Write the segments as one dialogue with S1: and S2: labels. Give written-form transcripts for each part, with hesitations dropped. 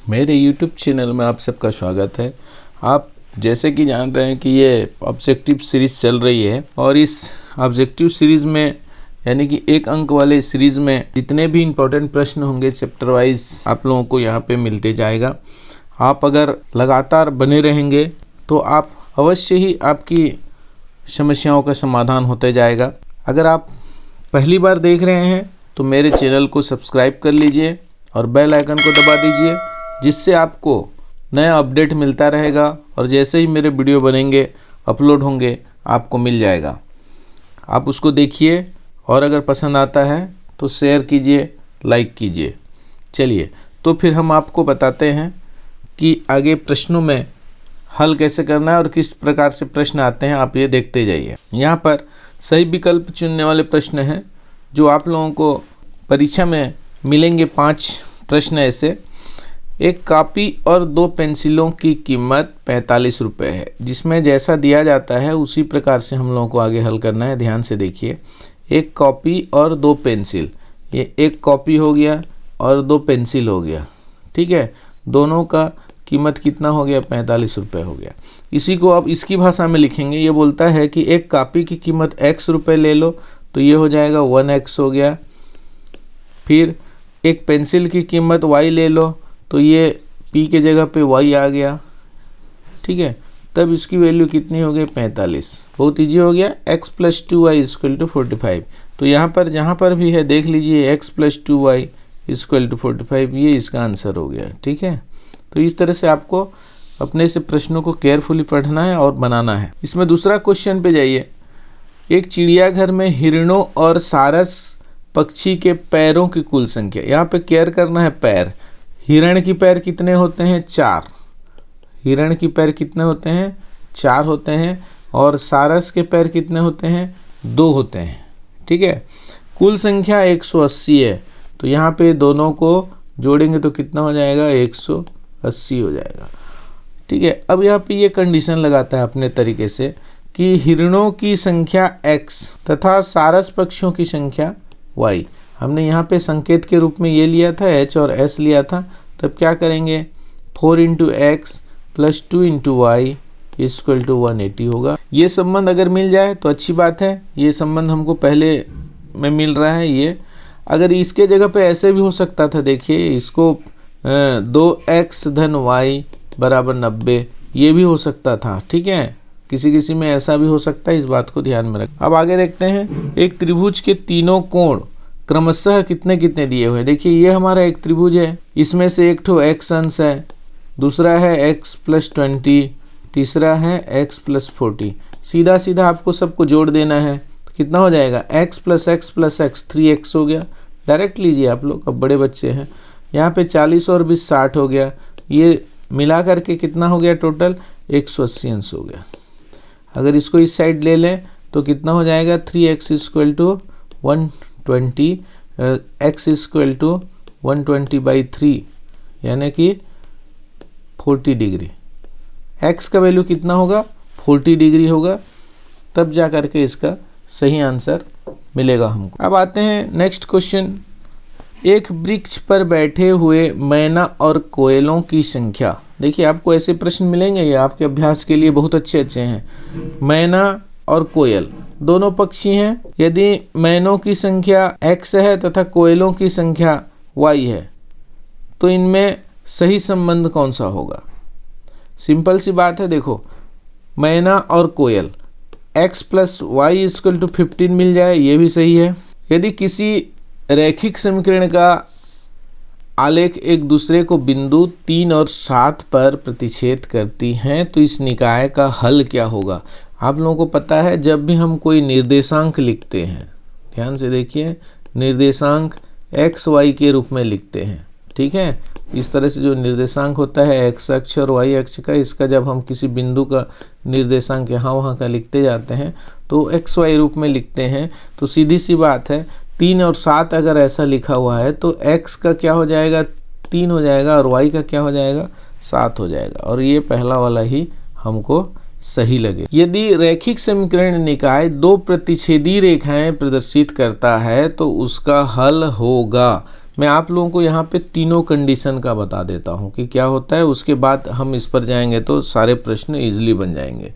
S1: मेरे YouTube channel में आप सबका स्वागत है। आप जैसे कि जान रहे हैं कि ये ऑब्जेक्टिव सीरीज़ चल रही है और इस ऑब्जेक्टिव सीरीज़ में यानी कि एक अंक वाले सीरीज़ में जितने भी इम्पोर्टेंट प्रश्न होंगे चैप्टर वाइज आप लोगों को यहाँ पे मिलते जाएगा। आप अगर लगातार बने रहेंगे तो आप अवश्य ही आपकी समस्याओं का समाधान होते जाएगा। अगर आप पहली बार देख रहे हैं तो मेरे चैनल को सब्सक्राइब कर लीजिए और बेल आइकन को दबा दीजिए, जिससे आपको नया अपडेट मिलता रहेगा और जैसे ही मेरे वीडियो बनेंगे अपलोड होंगे आपको मिल जाएगा। आप उसको देखिए और अगर पसंद आता है तो शेयर कीजिए, लाइक कीजिए। चलिए तो फिर हम आपको बताते हैं कि आगे प्रश्नों में हल कैसे करना है और किस प्रकार से प्रश्न आते हैं। आप ये देखते जाइए। यहाँ पर सही विकल्प चुनने वाले प्रश्न हैं जो आप लोगों को परीक्षा में मिलेंगे। 5 प्रश्न ऐसे। एक कॉपी और 2 पेंसिलों की कीमत 45 रुपये है, जिसमें जैसा दिया जाता है उसी प्रकार से हम लोगों को आगे हल करना है। ध्यान से देखिए, एक कॉपी और 2 पेंसिल, ये एक कॉपी हो गया और 2 पेंसिल हो गया, ठीक है। दोनों का कीमत कितना हो गया? 45 रुपये हो गया। इसी को अब इसकी भाषा में लिखेंगे। ये बोलता है कि एक कॉपी की कीमत x रुपये ले लो, तो ये हो जाएगा 1x हो गया। फिर एक पेंसिल की कीमत y ले लो, तो ये p के जगह पे y आ गया, ठीक है। तब इसकी वैल्यू कितनी हो गई? 45। बहुत ईजी हो गया। x + 2y = 45। तो यहाँ पर जहाँ पर भी है देख लीजिए, x + 2y = 45, ये इसका आंसर हो गया, ठीक है। तो इस तरह से आपको अपने से प्रश्नों को केयरफुली पढ़ना है और बनाना है। इसमें दूसरा क्वेश्चन पे जाइए। एक चिड़ियाघर में हिरणों और सारस पक्षी के पैरों की कुल संख्या। यहाँ पे केयर करना है पैर। हिरण की पैर कितने होते हैं? 4। हिरण की पैर कितने होते हैं? 4 होते हैं। और सारस के पैर कितने होते हैं? 2 होते हैं, ठीक है। कुल संख्या 180 है, तो यहाँ पे दोनों को जोड़ेंगे तो कितना हो जाएगा? 180 हो जाएगा, ठीक है। अब यहाँ पे ये कंडीशन लगाता है अपने तरीके से कि हिरणों की संख्या x तथा सारस पक्षियों की संख्या y। हमने यहाँ पे संकेत के रूप में ये लिया था, h और s लिया था। तब क्या करेंगे? 4 × x + 2 × y = 180 होगा। ये संबंध अगर मिल जाए तो अच्छी बात है। ये संबंध हमको पहले में मिल रहा है। ये अगर इसके जगह पे ऐसे भी हो सकता था, देखिए इसको 2x + y = 90, ये भी हो सकता था, ठीक है। किसी किसी में ऐसा भी हो सकता है, इस बात को ध्यान में रखें। अब आगे देखते हैं। एक त्रिभुज के तीनों कोण क्रमशः कितने कितने दिए हुए हैं। देखिए ये हमारा एक त्रिभुज है, इसमें से एक ठो x अंश है, दूसरा है x + 20, तीसरा है x + 40। सीधा सीधा आपको सबको जोड़ देना है, तो कितना हो जाएगा? x + x + x 3x हो गया। डायरेक्ट लीजिए आप लोग, अब बड़े बच्चे हैं। यहाँ पे 40 और 20 60 हो गया। ये मिला करके कितना हो गया? टोटल 180 अंश हो गया। अगर इसको इस साइड ले लें तो कितना हो जाएगा? 3x = 120, x = 120/3 यानी कि 40 डिग्री। x का वैल्यू कितना होगा? 40 डिग्री होगा। तब जा करके इसका सही आंसर मिलेगा हमको। अब आते हैं नेक्स्ट क्वेश्चन। एक वृक्ष पर बैठे हुए मैना और कोयलों की संख्या। देखिए आपको ऐसे प्रश्न मिलेंगे, ये आपके अभ्यास के लिए बहुत अच्छे हैं। मैना और कोयल दोनों पक्षी हैं। यदि मैनों की संख्या x है तथा कोयलों की संख्या y है, तो इनमें सही संबंध कौन सा होगा? सिंपल सी बात है। देखो मैना और कोयल, x + y = 15 मिल जाए, ये भी सही है। यदि किसी रैखिक समीकरण का आलेख एक दूसरे को बिंदु 3 और 7 पर प्रतिच्छेद करती हैं, तो इस निकाय का हल क्या होगा? आप लोगों को पता है, जब भी हम कोई निर्देशांक लिखते हैं, ध्यान से देखिए, निर्देशांक x y के रूप में लिखते हैं, ठीक है। इस तरह से जो निर्देशांक होता है x अक्ष और y अक्ष का, इसका जब हम किसी बिंदु का निर्देशांक यहाँ वहाँ का लिखते जाते हैं तो x y रूप में लिखते हैं। तो सीधी सी बात है, 3 और 7 अगर ऐसा लिखा हुआ है तो x का क्या हो जाएगा? 3 हो जाएगा और y का क्या हो जाएगा? 7 हो जाएगा। और ये पहला वाला ही हमको सही लगे। यदि रैखिक समीकरण निकाय 2 प्रतिच्छेदी रेखाएं प्रदर्शित करता है तो उसका हल होगा। मैं आप लोगों को यहाँ पे तीनों कंडीशन का बता देता हूँ कि क्या होता है, उसके बाद हम इस पर जाएंगे तो सारे प्रश्न इजीली बन जाएंगे।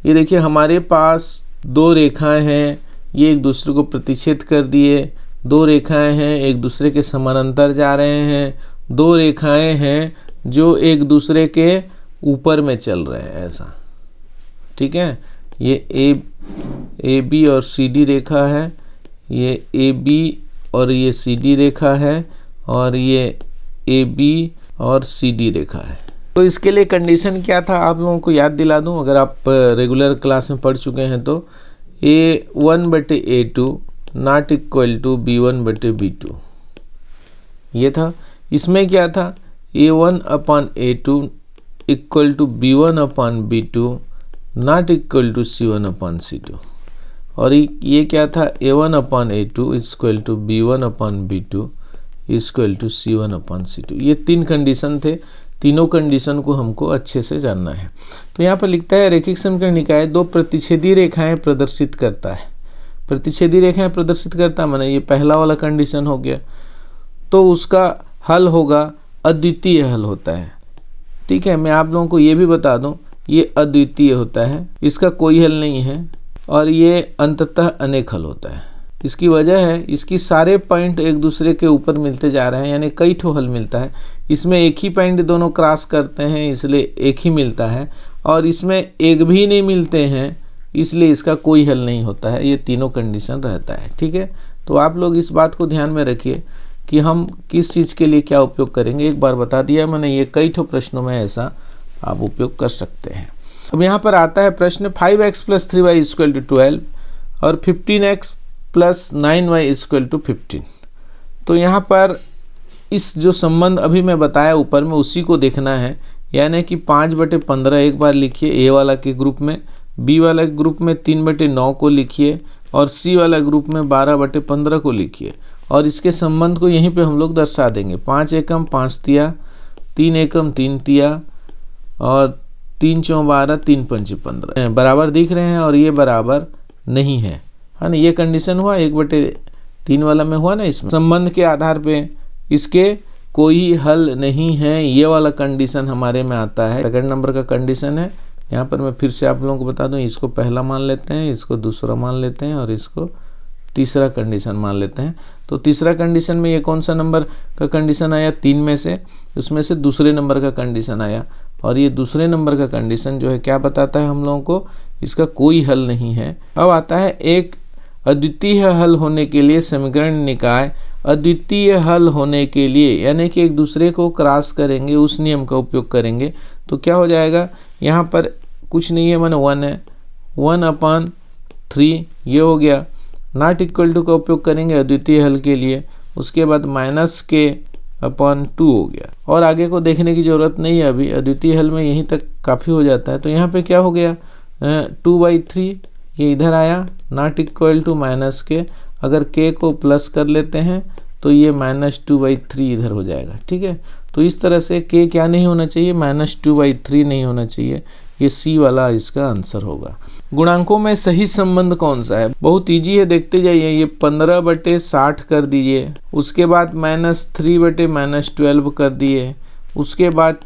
S1: ये देखिए हमारे पास दो रेखाएं हैं, ये एक दूसरे को प्रतिच्छेद कर दिए, दो रेखाएं हैं एक दूसरे के समानांतर जा रहे हैं, दो रेखाएं हैं जो एक दूसरे के ऊपर में चल रहे हैं ऐसा, ठीक है। ये ए बी और सी डी रेखा है, ये ए बी और ये सी डी रेखा है, और ये ए बी और सी डी रेखा है। तो इसके लिए कंडीशन क्या था आप लोगों को याद दिला दूं, अगर आप रेगुलर क्लास में पढ़ चुके हैं तो A1/A2 not equal to B1/B2 ये था। इसमें क्या था, A1/A2 equal to B1/B2 not equal to C1/C2, और ये क्या था, A1/A2 equal to B1/B2 equal to C1/C2। ये तीन कंडीशन थे, तीनों कंडीशन को हमको अच्छे से जानना है। तो यहाँ पर लिखता है रैखिक समीकरण निकाय दो प्रतिच्छेदी रेखाएं प्रदर्शित करता है। प्रतिच्छेदी रेखाएं प्रदर्शित करता माने ये पहला वाला कंडीशन हो गया, तो उसका हल होगा अद्वितीय हल होता है, ठीक है। मैं आप लोगों को ये भी बता दूं ये अद्वितीय होता है, इसका कोई हल नहीं है, और ये अंततः अनेक हल होता है। इसकी वजह है इसकी सारे पॉइंट एक दूसरे के ऊपर मिलते जा रहे हैं, यानी कई ठो हल मिलता है। इसमें एक ही पॉइंट दोनों क्रॉस करते हैं इसलिए एक ही मिलता है, और इसमें एक भी नहीं मिलते हैं इसलिए इसका कोई हल नहीं होता है। ये तीनों कंडीशन रहता है, ठीक है। तो आप लोग इस बात को ध्यान में रखिए कि हम किस चीज़ के लिए क्या उपयोग करेंगे। एक बार बता दिया मैंने, ये कई ठो प्रश्नों में ऐसा आप उपयोग कर सकते हैं। अब यहाँ पर आता है प्रश्न 5x + 3y = 12 और 15x + 9y = 15। तो यहाँ पर इस जो संबंध अभी मैं बताया ऊपर में उसी को देखना है, यानी कि 5/15 एक बार लिखिए ए वाला के ग्रुप में, बी वाला ग्रुप में 3/9 को लिखिए, और सी वाला ग्रुप में 12/15 को लिखिए, और इसके संबंध को यहीं पे हम लोग दर्शा देंगे। 5 एकम 5 तिया, 3 एकम 3 तिया, और 3 चौं 12, 3 पंचे 15 बराबर दिख रहे हैं, और ये बराबर नहीं है ना। ये कंडीशन हुआ 1/3 वाला में हुआ ना। इसमें संबंध के आधार पे इसके कोई हल नहीं है, ये वाला कंडीशन हमारे में आता है। सेकंड नंबर का कंडीशन है। यहाँ पर मैं फिर से आप लोगों को बता दूं, इसको पहला मान लेते हैं, इसको दूसरा मान लेते हैं, और इसको तीसरा कंडीशन मान लेते हैं। तो तीसरा कंडीशन में ये कौन सा नंबर का कंडीशन आया, 3 में से, उसमें से दूसरे नंबर का कंडीशन आया, और ये दूसरे नंबर का कंडीशन जो है क्या बताता है हम लोगों को, इसका कोई हल नहीं है। अब आता है एक अद्वितीय हल होने के लिए समीकरण निकाय अद्वितीय हल होने के लिए, यानी कि एक दूसरे को क्रॉस करेंगे, उस नियम का उपयोग करेंगे, तो क्या हो जाएगा, यहाँ पर कुछ नहीं है माने 1 है, 1/3 ये हो गया। नॉट इक्वल टू का उपयोग करेंगे अद्वितीय हल के लिए, उसके बाद -k/2 हो गया, और आगे को देखने की ज़रूरत नहीं है अभी, अद्वितीय हल में यहीं तक काफ़ी हो जाता है। तो यहाँ पे क्या हो गया, 2/3 ये इधर आया, नॉट इक्वल टू -k, अगर k को प्लस कर लेते हैं तो ये -2/3 इधर हो जाएगा, ठीक है। तो इस तरह से k क्या नहीं होना चाहिए, -2/3 नहीं होना चाहिए, ये सी वाला इसका आंसर होगा। गुणांकों में सही संबंध कौन सा है, बहुत इजी है, देखते जाइए। ये 15/60 कर दीजिए, उसके बाद -3/-12 कर दिए, उसके बाद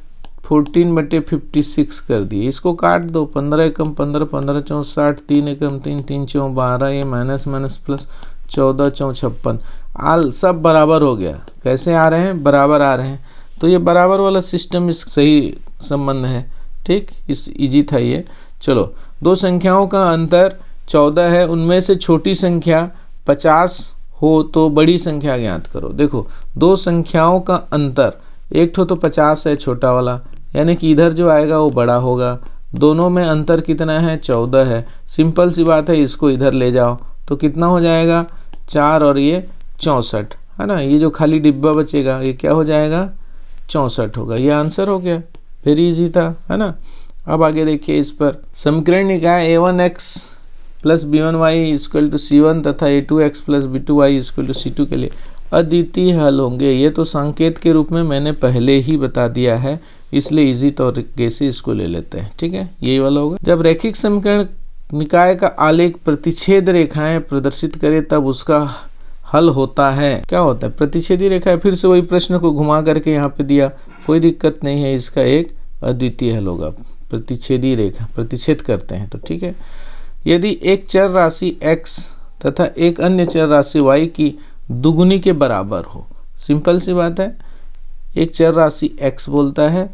S1: 14/56 कर दिए, इसको काट दो, 15 एकम 15, 15 चौं 60, 3 एकम 3, 3 चौं 12, ये माइनस प्लस 14 चौं 56, आल सब बराबर हो गया। कैसे आ रहे हैं, बराबर आ रहे हैं, तो ये बराबर वाला सिस्टम इस सही संबंध है, ठीक, इस इजी था ये। चलो, दो संख्याओं का अंतर 14 है, उनमें से छोटी संख्या 50 हो तो बड़ी संख्या ज्ञात करो। देखो, दो संख्याओं का अंतर, एक तो 50 है छोटा वाला, यानी कि इधर जो आएगा वो बड़ा होगा, दोनों में अंतर कितना है, 14 है। सिंपल सी बात है, इसको इधर ले जाओ तो कितना हो जाएगा, 4 और ये 64 है ना। ये जो खाली डिब्बा बचेगा ये क्या हो जाएगा, 64 होगा। ये आंसर हो गया, वेरी इजी था, है ना। अब आगे देखिए, इस पर समीकरण निकाय a1x + b1y = c1 तथा a2x + b2y = c2 के लिए अद्वितीय हल होंगे। ये तो संकेत के रूप में मैंने पहले ही बता दिया है, इसलिए इजी तरीके से इसको ले लेते हैं, ठीक है। यही वाला होगा, जब रैखिक समीकरण निकाय का आलेख प्रतिच्छेद रेखाएं प्रदर्शित करे तब उसका हल होता है। क्या होता है? प्रतिच्छेदी रेखा है। फिर से वही प्रश्न को घुमा करके यहाँ पे दिया, कोई दिक्कत नहीं है, इसका एक अद्वितीय हल होगा। प्रतिच्छेदी रेखा, प्रतिच्छेद करते हैं तो ठीक है। यदि एक चर राशि x तथा एक अन्य चर राशि y की दुगुनी के बराबर हो, सिंपल सी बात है, एक चर राशि x बोलता है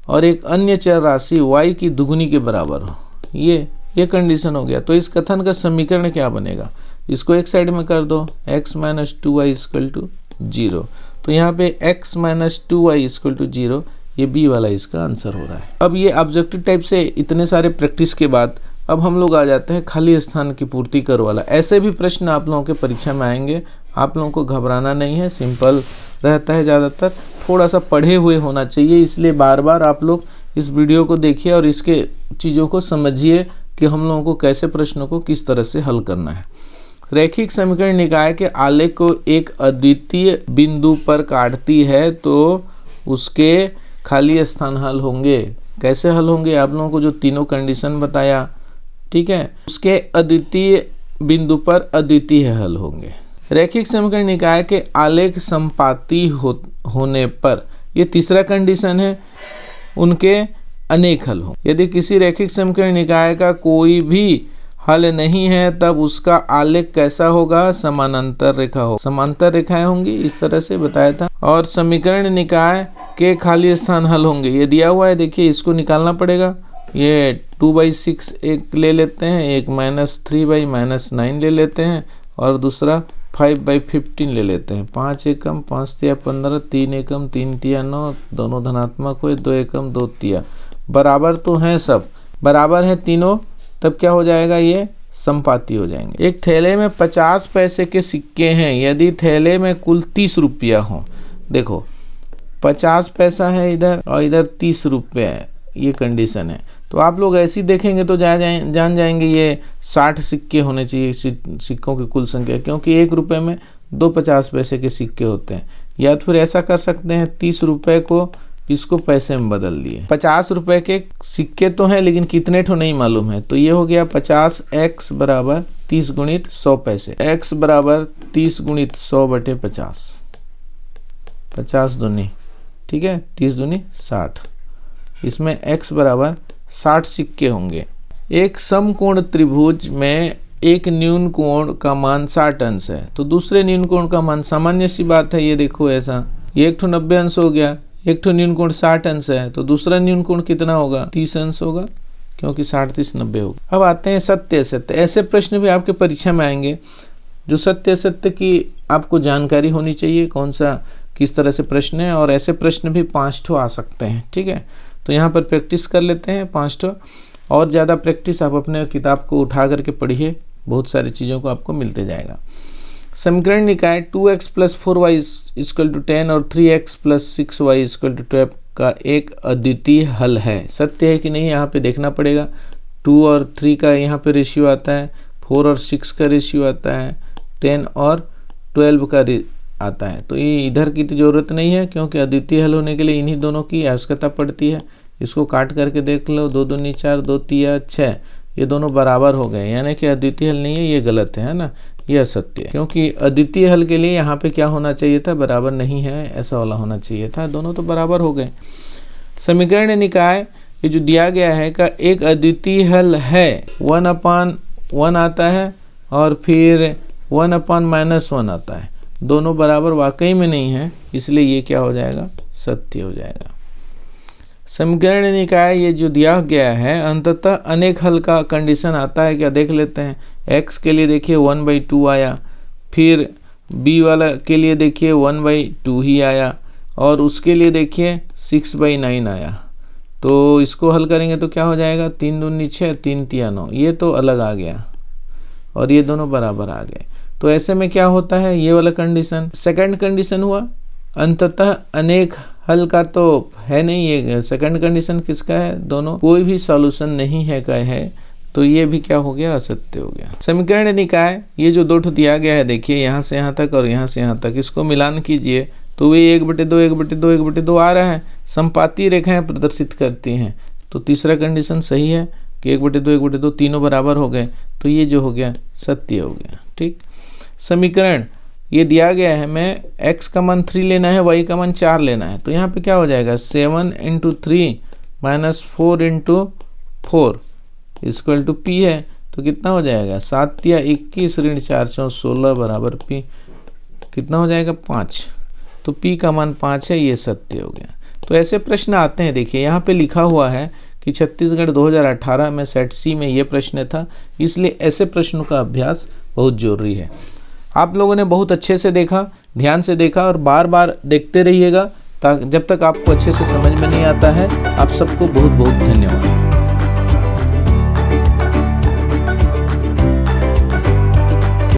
S1: और एक अन्य चर राशि y की दुगुनी के बराबर हो, ये कंडीशन हो गया। तो इस कथन का समीकरण क्या बनेगा? इसको एक साइड में कर दो, x minus 2y equal to 0। तो यहाँ पे x minus 2y equal to 0, ये बी वाला इसका आंसर हो रहा है। अब ये ऑब्जेक्टिव टाइप से इतने सारे प्रैक्टिस के बाद अब हम लोग आ जाते हैं खाली स्थान की पूर्ति कर वाला। ऐसे भी प्रश्न आप लोगों के परीक्षा में आएंगे, आप लोगों को घबराना नहीं है, सिंपल रहता है, ज़्यादातर थोड़ा सा पढ़े हुए होना चाहिए। इसलिए बार बार आप लोग इस वीडियो को देखिए और इसके चीज़ों को समझिए कि हम लोगों को कैसे प्रश्नों को किस तरह से हल करना है। रैखिक समीकरण निकाय के आलेख को एक अद्वितीय बिंदु पर काटती है तो उसके खाली स्थान हल होंगे। कैसे हल होंगे? आप लोगों को जो तीनों कंडीशन बताया, ठीक है, उसके अद्वितीय बिंदु पर अद्वितीय हल होंगे। रैखिक समीकरण निकाय के आलेख संपाती होने पर, ये तीसरा कंडीशन है, उनके अनेक हल हो। यदि किसी रैखिक समीकरण निकाय का कोई भी हल नहीं है तब उसका आलेख कैसा होगा? समानांतर रेखा हो, समांतर रेखाएं होंगी, इस तरह से बताया था। और समीकरण निकाय के खाली स्थान हल होंगे, ये दिया हुआ है, देखिए इसको निकालना पड़ेगा। ये 2/6 एक ले लेते हैं, एक -3/-9 ले लेते हैं और दूसरा 5/15 ले लेते हैं। 5 एकम 5 तिया 15, 3 एकम 3 तिया 9, दोनों धनात्मक हुए, 2 एकम 2 तिया, बराबर तो हैं, सब बराबर हैं तीनों, तब क्या हो जाएगा? ये संपाती हो जाएंगे। एक थैले में 50 पैसे के सिक्के हैं, यदि थैले में कुल 30 रुपया हो, देखो 50 पैसा है इधर और इधर 30 रुपये है, ये कंडीशन है। तो आप लोग ऐसे ही देखेंगे तो जान जाएंगे ये 60 सिक्के होने चाहिए, सिक्कों की कुल संख्या, क्योंकि 1 रुपये में 2 50 पैसे के सिक्के होते हैं। या तो फिर ऐसा कर सकते हैं, 30 रुपये को इसको पैसे में बदल दिए। 50 रुपये के सिक्के तो हैं लेकिन कितने ठो नहीं मालूम है, तो ये हो गया 50x बराबर 30 गुणित 100 पैसे, x बराबर 30 गुणित 100 बटे 50, 50 दूनी, ठीक है, 30 दूनी 60, इसमें x बराबर 60 सिक्के होंगे। एक समकोण त्रिभुज में एक न्यून कोण का मान 60 अंश है तो दूसरे न्यून कोण का मान, सामान्य सी बात है, ये देखो ऐसा, ये एक ठो 90 अंश हो गया, एक ठो न्यून कोण 60 अंश है तो दूसरा न्यून कोण कितना होगा? 30 अंश होगा, क्योंकि 60 30 90 होगा। अब आते हैं सत्य असत्य। ऐसे प्रश्न भी आपके परीक्षा में आएंगे जो सत्य असत्य की आपको जानकारी होनी चाहिए, कौन सा किस तरह से प्रश्न है, और ऐसे प्रश्न भी 5 ठो आ सकते हैं, ठीक है। तो यहाँ पर प्रैक्टिस कर लेते हैं 5 ठो, और ज़्यादा प्रैक्टिस आप अपने किताब को उठा करके पढ़िए, बहुत सारी चीज़ों को आपको मिलते जाएगा। समीकरण निकाय 2x + 4y = 10 और 3x + 6y = 12 का एक अद्वितीय हल है। सत्य है कि नहीं यहाँ पे देखना पड़ेगा। 2 और 3 का यहाँ पे रेशियो आता है, 4 और 6 का रेशियो आता है, 10 और 12 का आता है। तो ये इधर की तो ज़रूरत नहीं है, क्योंकि अद्वितीय हल होने के लिए इन्हीं दोनों की आवश्यकता पड़ती है। इसको काट करके देख लो, 2 दूनी 4, 2 तिया 6, ये दोनों बराबर हो गए, यानी कि अद्वितीय हल नहीं है, ये गलत है ना, ये असत्य है। क्योंकि अद्वितीय हल के लिए यहाँ पे क्या होना चाहिए था? बराबर नहीं है, ऐसा वाला होना चाहिए था, दोनों तो बराबर हो गए। समीकरण निकाय ये जो दिया गया है का एक अद्वितीय हल है, 1/1 आता है और फिर 1/-1 आता है, दोनों बराबर वाकई में नहीं है, इसलिए ये क्या हो जाएगा? सत्य हो जाएगा। समीकरण निकाय ये जो दिया गया है अंततः अनेक हल का कंडीशन आता है क्या? देख लेते हैं। x के लिए देखिए 1/2 आया, फिर b वाला के लिए देखिए 1/2 ही आया, और उसके लिए देखिए 6/9 आया। तो इसको हल करेंगे तो क्या हो जाएगा? 3 दूनी 6, 3 तिया 9, ये तो अलग आ गया और ये दोनों बराबर आ गए। तो ऐसे में क्या होता है? ये वाला कंडीशन सेकंड कंडीशन हुआ, अंततः अनेक हल का तो है नहीं, ये सेकंड कंडीशन किसका है? दोनों कोई भी सॉल्यूशन नहीं है का है, तो ये भी क्या हो गया? असत्य हो गया। समीकरण निकाय ये जो 2 दिया गया है, देखिए यहाँ से यहाँ तक और यहाँ से यहाँ तक, इसको मिलान कीजिए तो वे 1/2 1/2 1/2 आ रहा है, संपाती रेखाएं प्रदर्शित करती हैं। तो तीसरा कंडीशन सही है कि 1/2 1/2 तीनों बराबर हो गए, तो ये जो हो गया सत्य हो गया, ठीक। समीकरण ये दिया गया है, हमें x का मान 3 लेना है, y का मान 4 लेना है। तो यहाँ पे क्या हो जाएगा 7 × 3 - 4 × 4 इक्वल टू p है। तो कितना हो जाएगा 7 या 21 ऋण 4 × 16 बराबर p कितना हो जाएगा 5। तो p का मान 5 है, ये सत्य हो गया। तो ऐसे प्रश्न आते हैं। देखिए यहाँ पे लिखा हुआ है कि छत्तीसगढ़ 2018 में सेट सी में ये प्रश्न था, इसलिए ऐसे प्रश्नों का अभ्यास बहुत जरूरी है। आप लोगों ने बहुत अच्छे से देखा, ध्यान से देखा और बार बार देखते रहिएगा जब तक आपको अच्छे से समझ में नहीं आता है। आप सबको बहुत बहुत धन्यवाद।